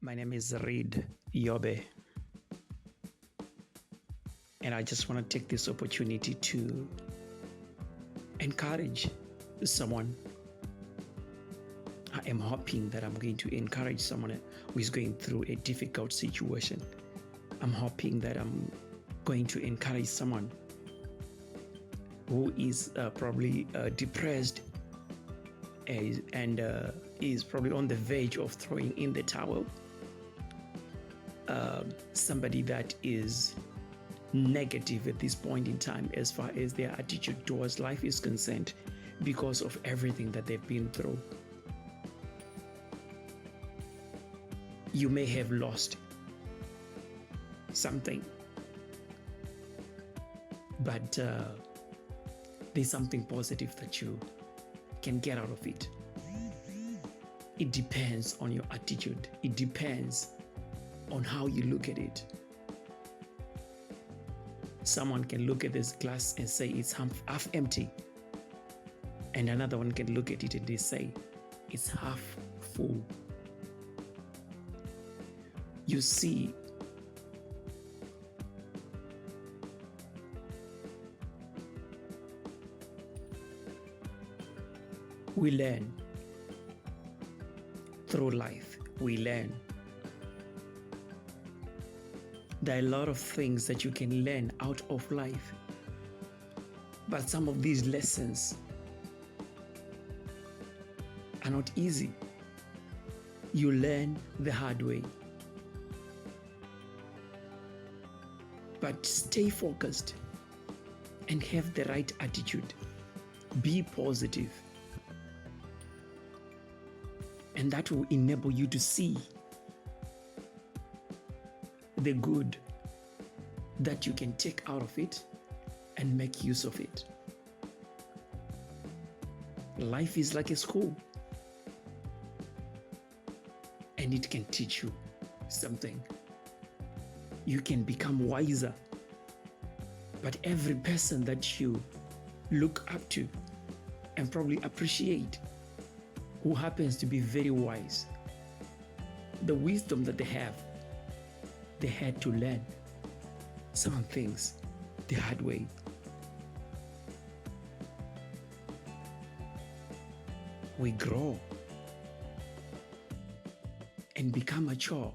My name is Reed Yobe, and I just want to take this opportunity to encourage someone. I am hoping that I'm going to encourage someone who is going through a difficult situation. I'm hoping that I'm going to encourage someone who is probably depressed and is probably on the verge of throwing in the towel. Somebody that is negative at this point in time as far as their attitude towards life is concerned because of everything that they've been through. You may have lost something, but there's something positive that you can get out of it. It depends on your attitude. It depends on how you look at it. Someone can look at this glass and say it's half empty, and another one can look at it and they say it's half full. You see, we learn through life. We learn. There are a lot of things that you can learn out of life, but some of these lessons are not easy. You learn the hard way. But stay focused and have the right attitude. Be positive. And that will enable you to see the good that you can take out of it and make use of it. Life is like a school, and it can teach you something. You can become wiser, but every person that you look up to and probably appreciate, who happens to be very wise, the wisdom that they have, they had to learn some things the hard way. We grow and become mature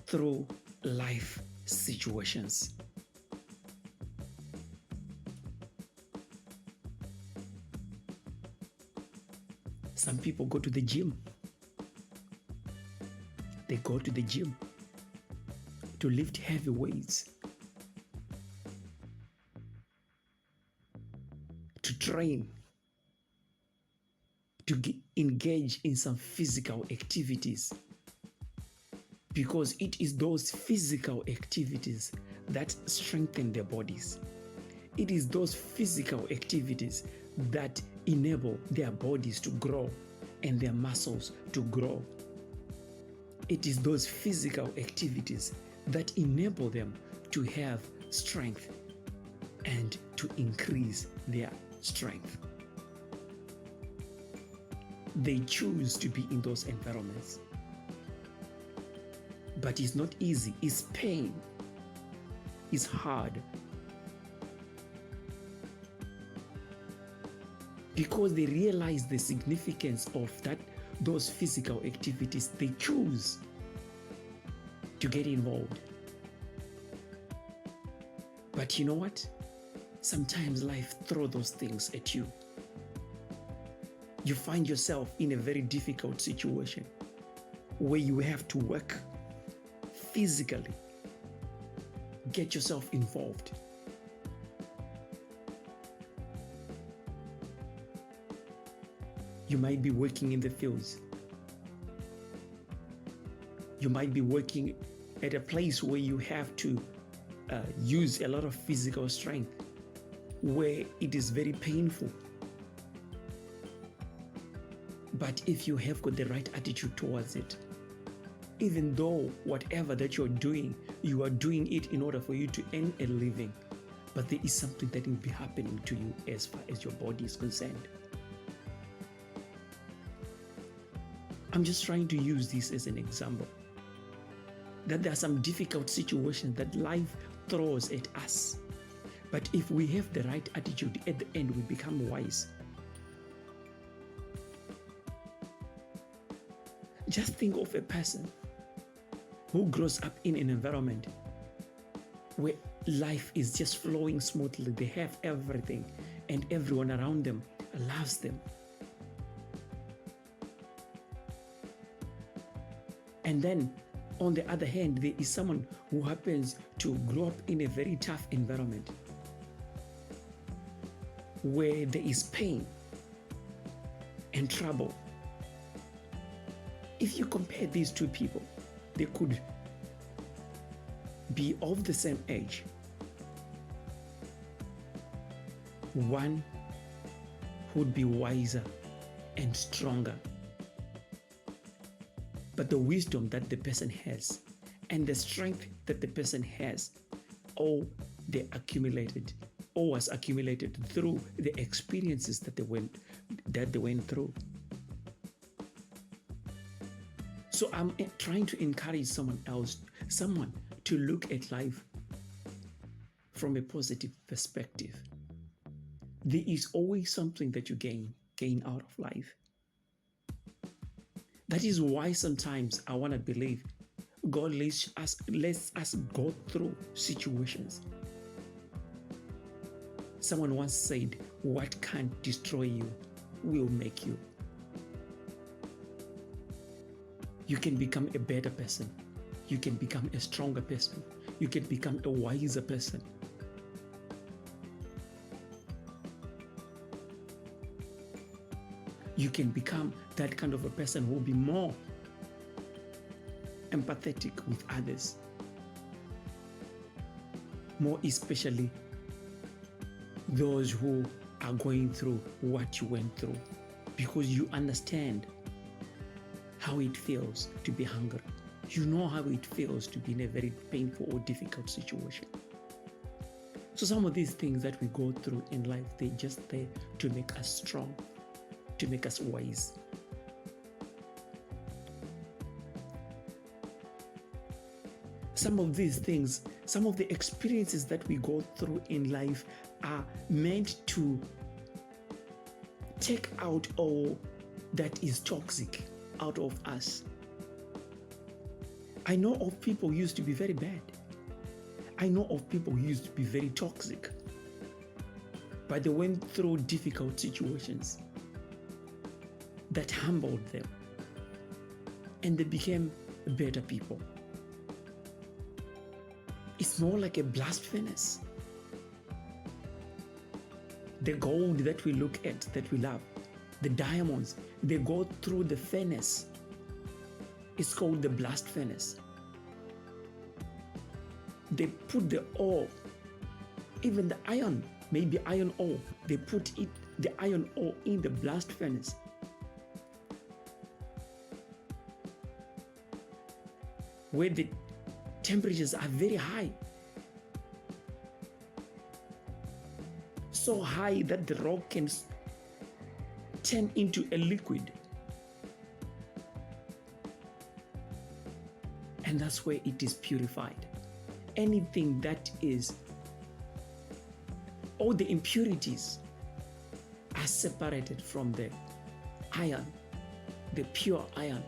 through life situations. Some people go to the gym. They go to the gym to lift heavy weights, to train, to engage in some physical activities, because it is those physical activities that strengthen their bodies. It is those physical activities that enable their bodies to grow and their muscles to grow. It is those physical activities that enable them to have strength and to increase their strength. They choose to be in those environments. But it's not easy. It's pain. It's hard. Because they realize the significance of those physical activities, they choose to get involved. But you know what? Sometimes life throws those things at you. You find yourself in a very difficult situation where you have to work physically, get yourself involved. You might be working in the fields. You might be working at a place where you have to use a lot of physical strength, where it is very painful. But if you have got the right attitude towards it, even though whatever that you're doing, you are doing it in order for you to earn a living, but there is something that will be happening to you as far as your body is concerned. I'm just trying to use this as an example. That there are some difficult situations that life throws at us. But if we have the right attitude, at the end we become wise. Just think of a person who grows up in an environment where life is just flowing smoothly. They have everything and everyone around them loves them. And then on the other hand, there is someone who happens to grow up in a very tough environment where there is pain and trouble. If you compare these two people, they could be of the same age. One would be wiser and stronger. But the wisdom that the person has and the strength that the person has, all was accumulated through the experiences that they went through. So I'm trying to encourage someone to look at life from a positive perspective. There is always something that you gain out of life. That is why sometimes I want to believe God lets us go through situations. Someone once said, "What can't destroy you will make you." You can become a better person. You can become a stronger person. You can become a wiser person. You can become that kind of a person who will be more empathetic with others, more especially those who are going through what you went through, because you understand how it feels to be hungry. You know how it feels to be in a very painful or difficult situation. So some of these things that we go through in life, they're just there to make us strong, to make us wise. Some of these things, some of the experiences that we go through in life are meant to take out all that is toxic out of us. I know of people who used to be very bad. I know of people who used to be very toxic, but they went through difficult situations that humbled them, and they became better people. It's more like a blast furnace. The gold that we look at, that we love, the diamonds, they go through the furnace. It's called the blast furnace. They put the ore, even the iron, maybe iron ore, they put the iron ore in the blast furnace. Where the temperatures are very high. So high that the rock can turn into a liquid. And that's where it is purified. Anything that is, all the impurities are separated from the iron, the pure iron.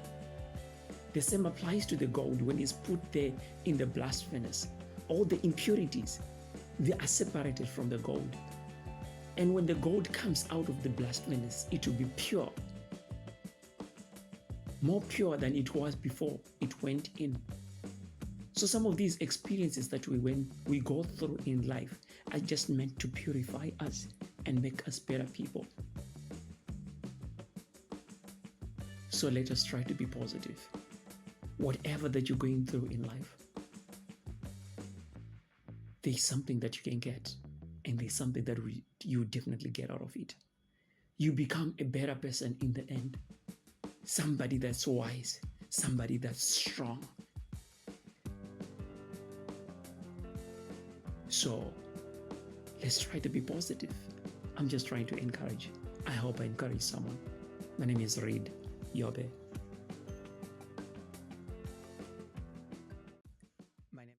The same applies to the gold. When it's put there in the blast furnace, all the impurities, they are separated from the gold. And when the gold comes out of the blast furnace, it will be pure, more pure than it was before it went in. So some of these experiences that we go through in life are just meant to purify us and make us better people. So let us try to be positive. Whatever that you're going through in life, there's something that you can get, and there's something that you definitely get out of it. You become a better person in the end. Somebody that's wise, somebody that's strong. So let's try to be positive. I'm just trying to encourage. I hope I encourage someone. My name is Reed Yobe.